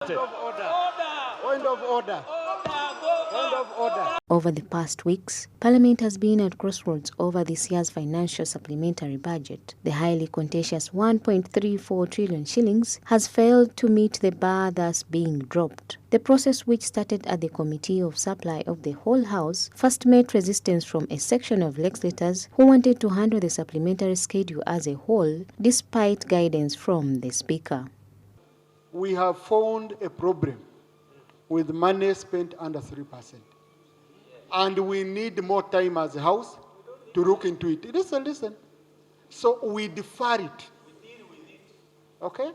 Point of order. Point of order. Point of order. Over the past weeks, Parliament has been at crossroads over this year's financial supplementary budget. The highly contentious 1.34 trillion shillings has failed to meet the bar, thus being dropped. The process, which started at the Committee of Supply of the whole House, first met resistance from a section of legislators who wanted to handle the supplementary schedule as a whole, despite guidance from the Speaker. We have found a problem with money spent under 3%. And we need more time as a House to look into it. Listen. So we defer it. Okay?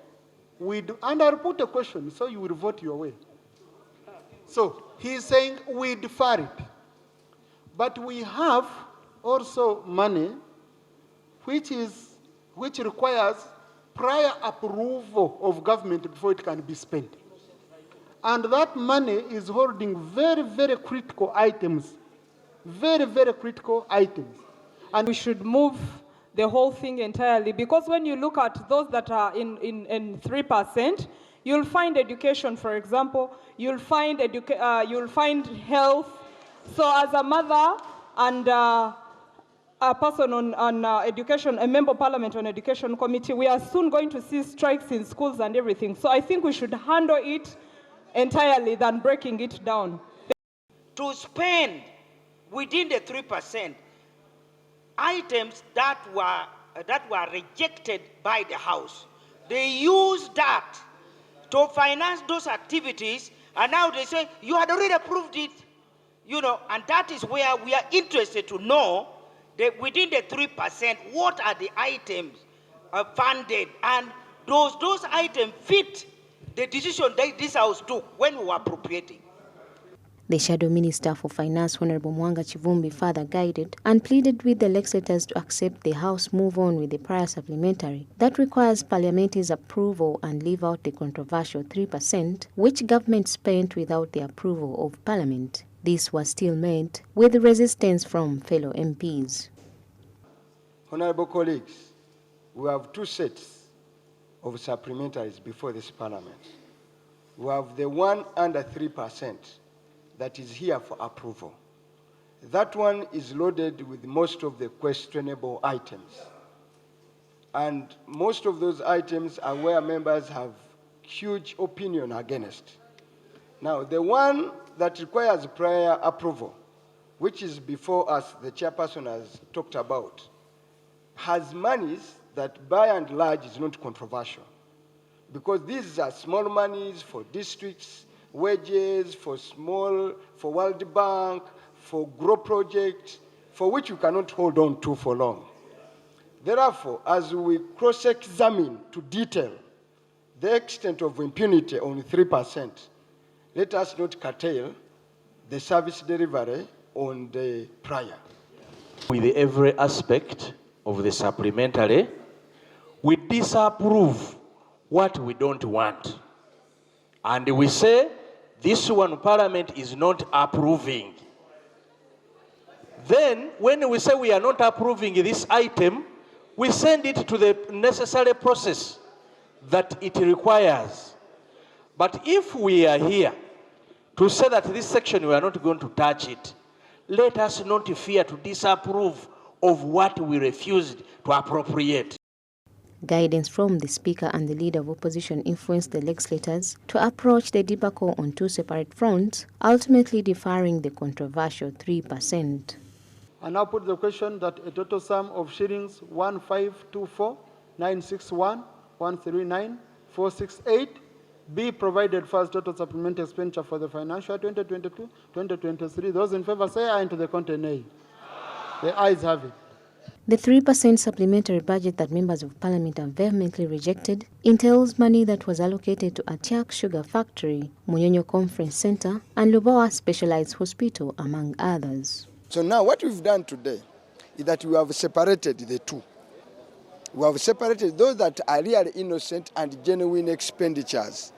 And I'll put a question so you will vote your way. So he's saying we defer it. But we have also money which requires prior approval of government before it can be spent. And that money is holding very, very critical items. Very, very critical items. And we should move the whole thing entirely, because when you look at those that are in 3%, you'll find education, for example, you'll find health. So as a mother and a person on education, a member of parliament on education committee, we are soon going to see strikes in schools and everything. So I think we should handle it entirely than breaking it down. To spend within the 3% items that were rejected by the House. They used that to finance those activities, and now they say, you had already approved it. And that is where we are interested to know that within the 3%, what are the items funded, and those items fit the decision that this House took when we were appropriating. The Shadow Minister for Finance, Honorable Mwanga Chivumbi, further guided and pleaded with the legislators to accept the House move on with the prior supplementary that requires Parliament's approval and leave out the controversial 3%, which government spent without the approval of Parliament. This was still met with resistance from fellow MPs. Honorable colleagues, we have two sets of supplementaries before this Parliament. We have the one under 3%. That is here for approval. That one is loaded with most of the questionable items. And most of those items are where members have huge opinion against. Now, the one that requires prior approval, which is before us, the chairperson has talked about, has monies that by and large is not controversial. Because these are small monies for districts, wages, for World Bank, for grow projects, for which you cannot hold on to for long. Therefore, as we cross-examine to detail the extent of impunity on 3%, let us not curtail the service delivery on the prior. With every aspect of the supplementary, we disapprove what we don't want. And we say, this one Parliament is not approving. Then, when we say we are not approving this item, we send it to the necessary process that it requires. But if we are here to say that this section we are not going to touch it, let us not fear to disapprove of what we refused to appropriate. Guidance from the Speaker and the Leader of Opposition influenced the legislators to approach the debacle on two separate fronts, ultimately deferring the controversial 3%. I now put the question that a total sum of shillings 1,524,961,139,468 be provided for as total supplementary expenditure for the financial 2022-2023. Those in favor say aye, and to the contrary nay. The ayes have it. The 3% supplementary budget that members of Parliament have vehemently rejected entails money that was allocated to Atiak Sugar Factory, Munyonyo Conference Center, and Lubowa Specialized Hospital, among others. So now what we've done today is that we have separated the two. We have separated those that are really innocent and genuine expenditures,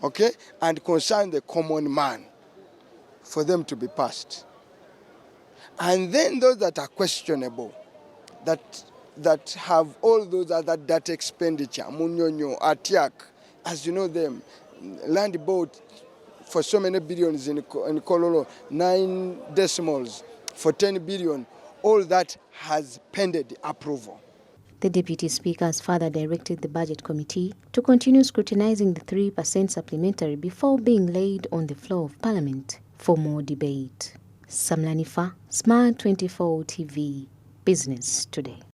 okay, and concern the common man for them to be passed. And then those that are questionable, that have all those other data expenditure, Munyonyo, Atiak, as you know them, land bought for so many billions in Kololo, 9 decimals for 10 billion, all that has pended approval. The Deputy Speaker has further directed the Budget Committee to continue scrutinizing the 3% supplementary before being laid on the floor of Parliament for more debate. Samula Hanifah, Smart 24 TV, Business Today.